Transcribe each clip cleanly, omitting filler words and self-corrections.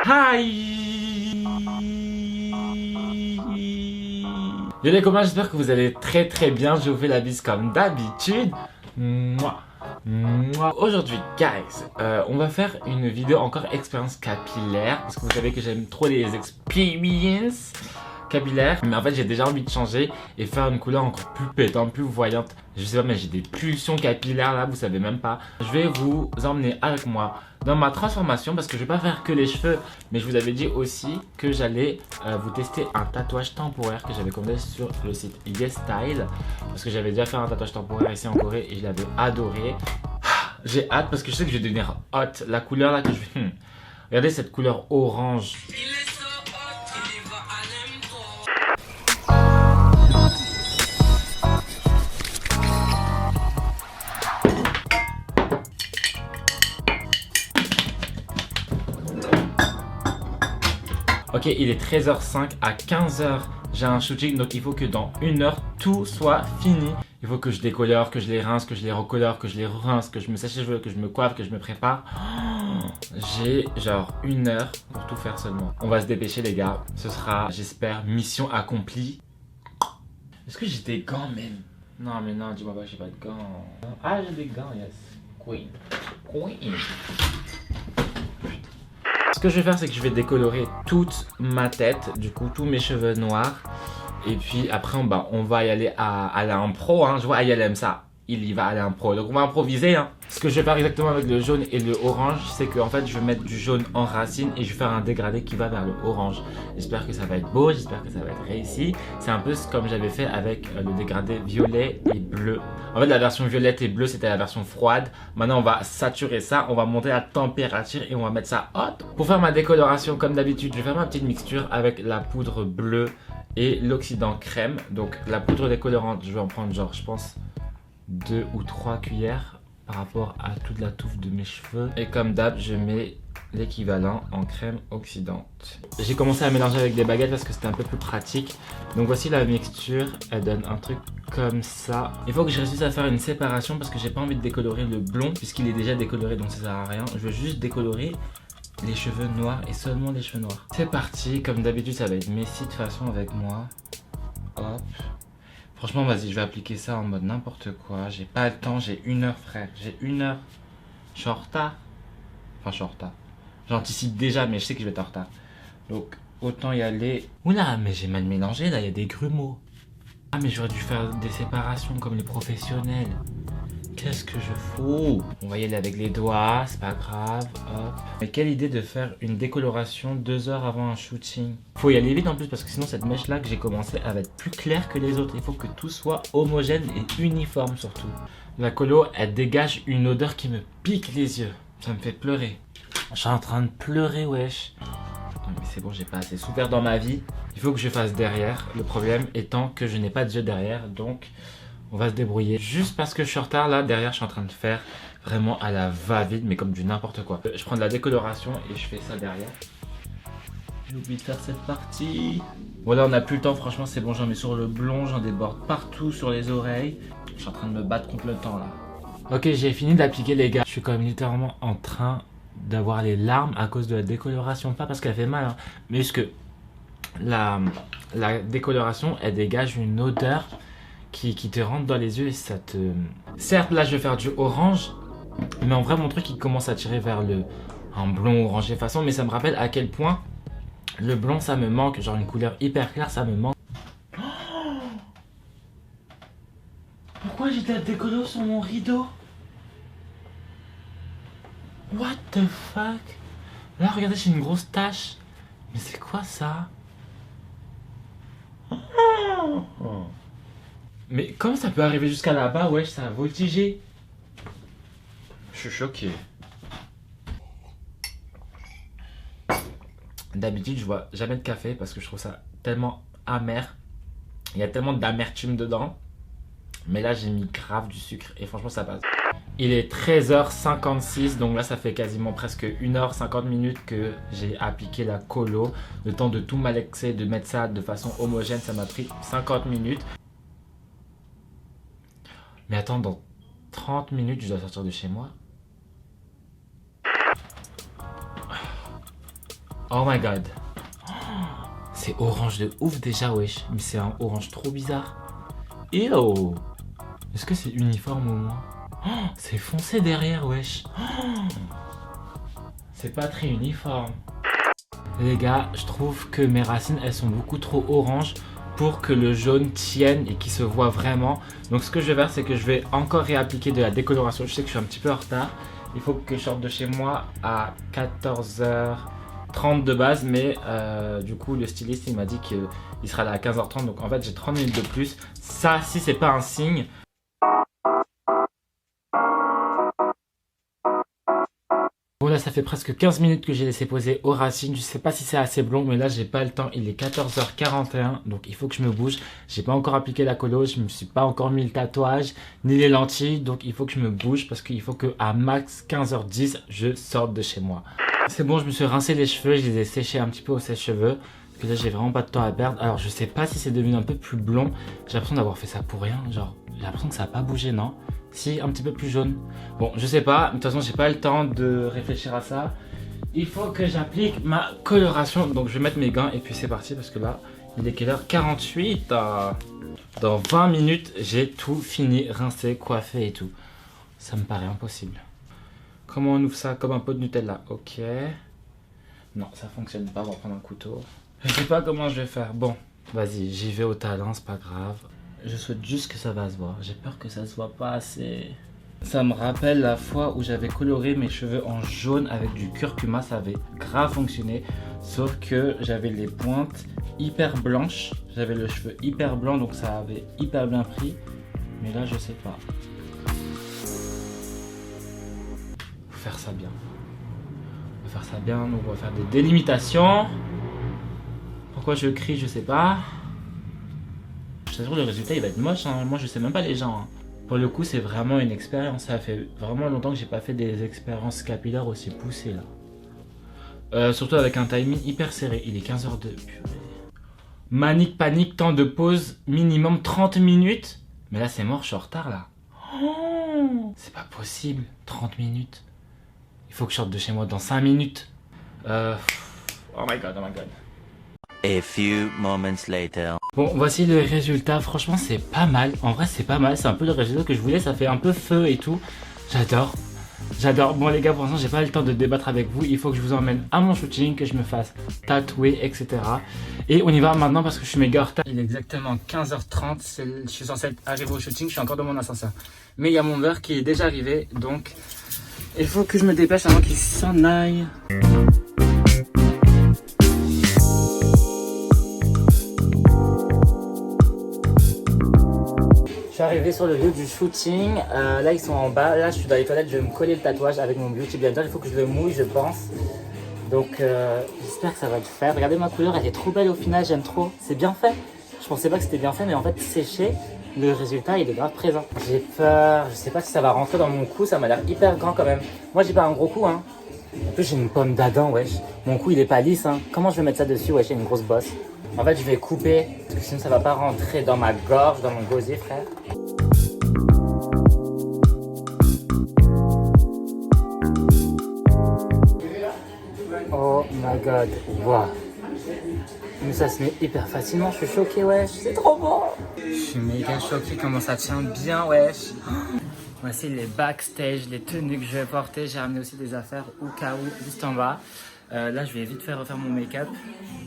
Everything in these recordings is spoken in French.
Hi. Yo les copains, j'espère que vous allez très bien. Je vous fais la bise comme d'habitude. Aujourd'hui, guys, on va faire une vidéo encore expérience capillaire. Parce que vous savez que j'aime trop les expériences capillaire, mais en fait j'ai déjà envie de changer et faire une couleur encore plus pétante, plus voyante. Je sais pas, mais j'ai des pulsions capillaires là, vous savez même pas. Je vais vous emmener avec moi dans ma transformation parce que je vais pas faire que les cheveux, mais je vous avais dit aussi que j'allais vous tester un tatouage temporaire que j'avais commandé sur le site YesStyle parce que j'avais déjà fait un tatouage temporaire ici en Corée et je l'avais adoré. J'ai hâte parce que je sais que je vais devenir hot. La couleur là que je vais... Regardez cette couleur orange. Ok, il est 13h05, à 15h j'ai un shooting, donc il faut que dans 1 heure tout soit fini. Il faut que je décolore, que je les rince, que je les recolore, que je les rince, que je me sèche les cheveux, que je me coiffe, que je me prépare. J'ai genre 1 heure pour tout faire seulement. On va se dépêcher les gars, ce sera, j'espère, mission accomplie. Est-ce que j'ai des gants même? Non mais non, dis-moi pas que j'ai pas de gants. Ah j'ai des gants, yes. Queen. Ce que je vais faire, c'est que je vais décolorer toute ma tête, du coup tous mes cheveux noirs. Et puis après on va y aller à l'impro, hein. Je vois Ayel aime ça, il y va à l'impro, donc on va improviser, hein. Ce que je vais faire exactement avec le jaune et le orange, c'est qu'en fait je vais mettre du jaune en racine et je vais faire un dégradé qui va vers le orange. J'espère que ça va être beau, j'espère que ça va être réussi. C'est un peu comme j'avais fait avec le dégradé violet et bleu. En fait la version violette et bleue c'était la version froide. Maintenant on va saturer ça, on va monter la température et on va mettre ça hot. Pour faire ma décoloration comme d'habitude, je vais faire ma petite mixture avec la poudre bleue et l'oxydant crème. Donc la poudre décolorante, je vais en prendre genre je pense 2 ou 3 cuillères par rapport à toute la touffe de mes cheveux. Et comme d'hab, je mets l'équivalent en crème oxydante. J'ai commencé à mélanger avec des baguettes parce que c'était un peu plus pratique. Donc voici la mixture, elle donne un truc comme ça. Il faut que je réussisse à faire une séparation parce que j'ai pas envie de décolorer le blond puisqu'il est déjà décoloré, donc ça sert à rien. Je veux juste décolorer les cheveux noirs et seulement les cheveux noirs. C'est parti, comme d'habitude ça va être messy de façon avec moi. Hop. Franchement vas-y, je vais appliquer ça en mode n'importe quoi. J'ai pas le temps, j'ai 1 heure frère, j'ai 1 heure. Je suis en retard. Enfin je suis en retard. J'anticipe déjà mais je sais que je vais être en retard. Donc autant y aller. Oula mais j'ai mal mélangé là, il y a des grumeaux. Ah mais j'aurais dû faire des séparations comme les professionnels. Qu'est-ce que je fous? On va y aller avec les doigts, c'est pas grave, hop. Mais quelle idée de faire une décoloration 2 heures avant un shooting. Faut y aller vite en plus parce que sinon cette mèche là que j'ai commencé elle va être plus claire que les autres. Il faut que tout soit homogène et uniforme surtout. La colo elle dégage une odeur qui me pique les yeux. Ça me fait pleurer. Je suis en train de pleurer wesh. Non mais c'est bon, j'ai pas assez souffert dans ma vie. Il faut que je fasse derrière. Le problème étant que je n'ai pas de yeux derrière, donc on va se débrouiller. Juste parce que je suis en retard là, derrière je suis en train de faire vraiment à la va-vite, mais comme du n'importe quoi. Je prends de la décoloration et je fais ça derrière. J'ai oublié de faire cette partie. Voilà, on n'a plus le temps, franchement c'est bon, j'en mets sur le blond, j'en déborde partout sur les oreilles. Je suis en train de me battre contre le temps là. Ok, j'ai fini d'appliquer les gars. Je suis quand même littéralement en train d'avoir les larmes à cause de la décoloration. Pas parce qu'elle fait mal, hein, mais parce que la décoloration, elle dégage une odeur qui te rentre dans les yeux et ça te... Certes, là, je vais faire du orange, mais en vrai, mon truc, il commence à tirer vers un blond orangé façon, mais ça me rappelle à quel point le blond, ça me manque. Genre une couleur hyper claire, ça me manque. Oh, pourquoi j'ai de la décolo sur mon rideau? What the fuck? Là, regardez, j'ai une grosse tache. Mais c'est quoi ça? Oh. Mais comment ça peut arriver jusqu'à là-bas? Wesh, ça a voltigé. Je suis choqué. D'habitude, je bois jamais de café parce que je trouve ça tellement amer. Il y a tellement d'amertume dedans. Mais là, j'ai mis grave du sucre et franchement, ça passe. Il est 13h56, donc là, ça fait quasiment presque 1h50 minutes que j'ai appliqué la colo. Le temps de tout malaxer, de mettre ça de façon homogène, ça m'a pris 50 minutes. Mais attends, dans 30 minutes, je dois sortir de chez moi. Oh my god. C'est orange de ouf déjà, wesh. Mais c'est un orange trop bizarre. Ew. Est-ce que c'est uniforme au moins? C'est foncé derrière, wesh. C'est pas très uniforme. Les gars, je trouve que mes racines, elles sont beaucoup trop oranges pour que le jaune tienne et qu'il se voit vraiment. Donc ce que je vais faire, c'est que je vais encore réappliquer de la décoloration. Je sais que je suis un petit peu en retard. Il faut que je sorte de chez moi à 14h30 de base, mais du coup le styliste il m'a dit qu'il sera là à 15h30, donc en fait j'ai 30 minutes de plus. Ça, si c'est pas un signe. Bon là ça fait presque 15 minutes que j'ai laissé poser aux racines, je sais pas si c'est assez blond mais là j'ai pas le temps, il est 14h41 donc il faut que je me bouge. J'ai pas encore appliqué la colo, je me suis pas encore mis le tatouage ni les lentilles, donc il faut que je me bouge parce qu'il faut que à max 15h10 je sorte de chez moi. C'est bon, je me suis rincé les cheveux, je les ai séchés un petit peu au sèche-cheveux parce que là j'ai vraiment pas de temps à perdre. Alors je sais pas si c'est devenu un peu plus blond, j'ai l'impression d'avoir fait ça pour rien, genre j'ai l'impression que ça a pas bougé, non? Si, un petit peu plus jaune. Bon, je sais pas. De toute façon, j'ai pas le temps de réfléchir à ça. Il faut que j'applique ma coloration. Donc, je vais mettre mes gants et puis c'est parti parce que là, il est quelle heure? 48. Dans 20 minutes, j'ai tout fini, rincé, coiffé et tout. Ça me paraît impossible. Comment on ouvre ça? Comme un pot de Nutella. Ok. Non, ça fonctionne pas. On va prendre un couteau. Je sais pas comment je vais faire. Bon, vas-y, j'y vais au talent, c'est pas grave. Je souhaite juste que ça va se voir. J'ai peur que ça se voit pas assez. Ça me rappelle la fois où j'avais coloré mes cheveux en jaune avec du curcuma. Ça avait grave fonctionné. Sauf que j'avais les pointes hyper blanches. J'avais le cheveu hyper blanc, donc ça avait hyper bien pris. Mais là, je sais pas. Faut faire ça bien. On va faire ça bien. Donc, on va faire des délimitations. Pourquoi je crie, je sais pas. Je t'assure, le résultat il va être moche, hein. Moi je sais même pas les gens. Hein. Pour le coup, c'est vraiment une expérience. Ça fait vraiment longtemps que j'ai pas fait des expériences capillaires aussi poussées là. Surtout avec un timing hyper serré. Il est 15h02. Manique, panique, temps de pause minimum 30 minutes. Mais là c'est mort, je suis en retard là. Oh, c'est pas possible. 30 minutes. Il faut que je sorte de chez moi dans 5 minutes. Oh my god, oh my god. A few moments later. Bon, voici le résultat. Franchement, c'est pas mal. En vrai, c'est pas mal. C'est un peu le résultat que je voulais. Ça fait un peu feu et tout. J'adore. J'adore. Bon, les gars, pour l'instant, j'ai pas le temps de débattre avec vous. Il faut que je vous emmène à mon shooting, que je me fasse tatouer, etc. Et on y va maintenant parce que je suis méga en retard. Il est exactement 15h30. Je suis censé être arrivé au shooting. Je suis encore dans mon ascenseur. Mais il y a mon verre qui est déjà arrivé. Donc, il faut que je me dépêche avant qu'il s'en aille. Je suis arrivé sur le lieu du shooting, là ils sont en bas, là je suis dans les toilettes, je vais me coller le tatouage avec mon beauty blender, il faut que je le mouille je pense. Donc j'espère que ça va le faire. Regardez ma couleur, elle est trop belle au final, j'aime trop, c'est bien fait. Je pensais pas que c'était bien fait mais en fait séché, le résultat il est grave présent. J'ai peur, je sais pas si ça va rentrer dans mon cou, ça m'a l'air hyper grand quand même. Moi j'ai pas un gros cou hein. En plus j'ai une pomme d'Adam wesh, mon cou il est pas lisse hein. Comment je vais mettre ça dessus wesh, j'ai une grosse bosse. En fait, je vais couper, parce que sinon ça va pas rentrer dans ma gorge, dans mon gosier, frère. Oh my god, wow. Mais ça se met hyper facilement, je suis choqué, wesh, c'est trop bon. Je suis méga choqué comment ça tient bien, wesh. Voici les backstage, les tenues que je vais porter. J'ai ramené aussi des affaires au cas où, juste en bas. Là, je vais vite faire refaire mon make-up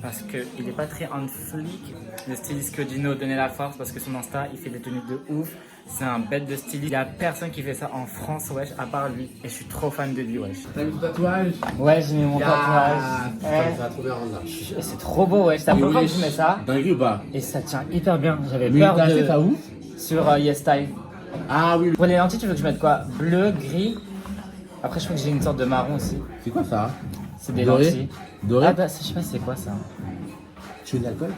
parce qu'il n'est pas très on fleek. Le styliste Claudino donnait la force parce que son Insta, il fait des tenues de ouf. C'est un bête de styliste. Il n'y a personne qui fait ça en France, wesh, à part lui. Et je suis trop fan de lui, wesh. T'as mis ton tatouage? Ouais, j'ai mis mon tatouage. Ça va trop bien rendre là. C'est trop beau, wesh. C'est la première fois que je mets ça. Dingue ou pas? Et ça tient hyper bien. J'avais Mais peur t'as acheté ça de... où? Sur YesStyle. Ah oui. Pour les lentilles, tu veux que je mette quoi? Bleu, gris. Après, je crois que j'ai une sorte de marron aussi. C'est quoi ça? C'est des Doré? lentilles. Doré? Ah bah, je sais pas c'est quoi ça. Tu veux de l'alcool?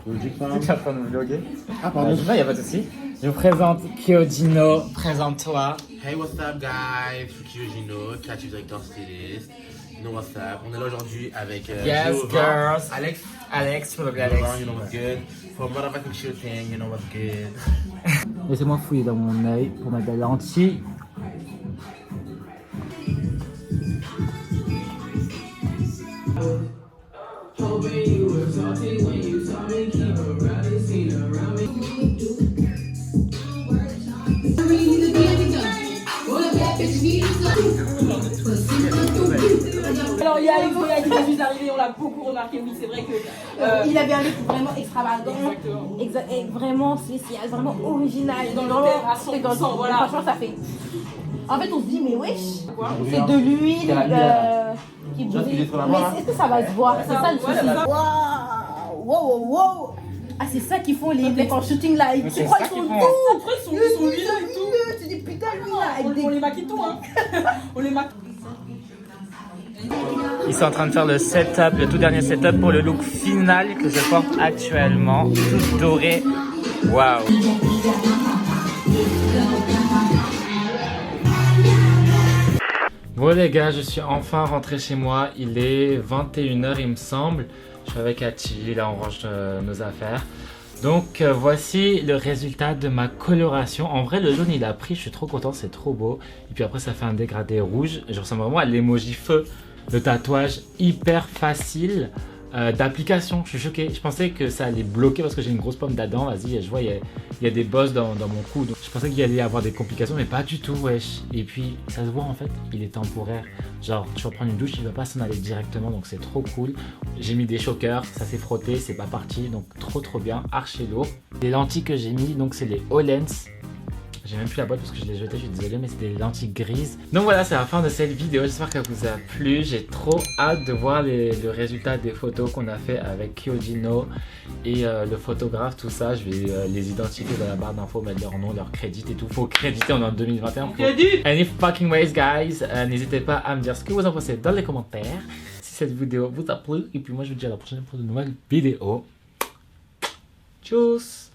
Tu es en train de me vlogger? Ah pardon. Je sais pas, y a pas de souci. Je vous présente Claudino. Présente-toi. Hey, what's up, guys? Je suis Gino, créatif directeur styliste. You know what's up? On est là aujourd'hui avec Yes, Jovan, girls. Alex. Alex, tu peux m'appeler Alex. Jovan, you know what's good. For motherfucking shooting, you know what's good. Laissez-moi fouiller dans mon œil pour mettre des lentilles. Alors il y a Alexo qui vient juste d'arriver, on l'a beaucoup remarqué, oui c'est vrai que il avait un look vraiment extravagant, et vraiment spécial, vraiment original. dans le Vraiment, thème à 100%, voilà. Franchement ça fait. En fait on se dit mais wesh, c'est de l'huile qui brille. Mais est-ce que ça va se voir? C'est ça le souci. Waouh, wow, wow. Ah c'est ça qu'ils font les shooting là. Tu crois qu'ils sont doux? Après ils sont huileux et tout. Tu dis putain lui là. On les maquille tout hein. On les maquille. Ils sont en train de faire le setup, le tout dernier setup pour le look final que je porte actuellement, tout doré. Waouh! Bon les gars, je suis enfin rentré chez moi. Il est 21h il me semble. Je suis avec Ati, là on range nos affaires. Donc voici le résultat de ma coloration. En vrai le jaune il a pris, je suis trop content, c'est trop beau. Et puis après ça fait un dégradé rouge. Je ressemble vraiment à l'emoji feu. Le tatouage hyper facile d'application. Je suis choqué. Je pensais que ça allait bloquer parce que j'ai une grosse pomme d'Adam. Vas-y, je vois il y a des bosses dans mon cou. Donc, je pensais qu'il allait y avoir des complications, mais pas du tout, wesh. Et puis ça se voit en fait, il est temporaire. Genre tu vas prendre une douche, il va pas s'en aller directement, donc c'est trop cool. J'ai mis des choqueurs, ça s'est frotté, c'est pas parti, donc trop bien, archi lourd. Les lentilles que j'ai mis, donc c'est les Holens. J'ai même plus la boîte parce que je l'ai jetée, je suis désolé, mais c'est des lentilles grises. Donc voilà, c'est la fin de cette vidéo, j'espère qu'elle vous a plu. J'ai trop hâte de voir le résultat des photos qu'on a fait avec Kyojino et le photographe, tout ça. Je vais les identifier dans la barre d'infos, mettre leur nom, leur crédit et tout. Faut créditer, on est en 2021. Any fucking ways, guys. N'hésitez pas à me dire ce que vous en pensez dans les commentaires. Si cette vidéo vous a plu, et puis moi je vous dis à la prochaine pour de nouvelles vidéos. Tchuss!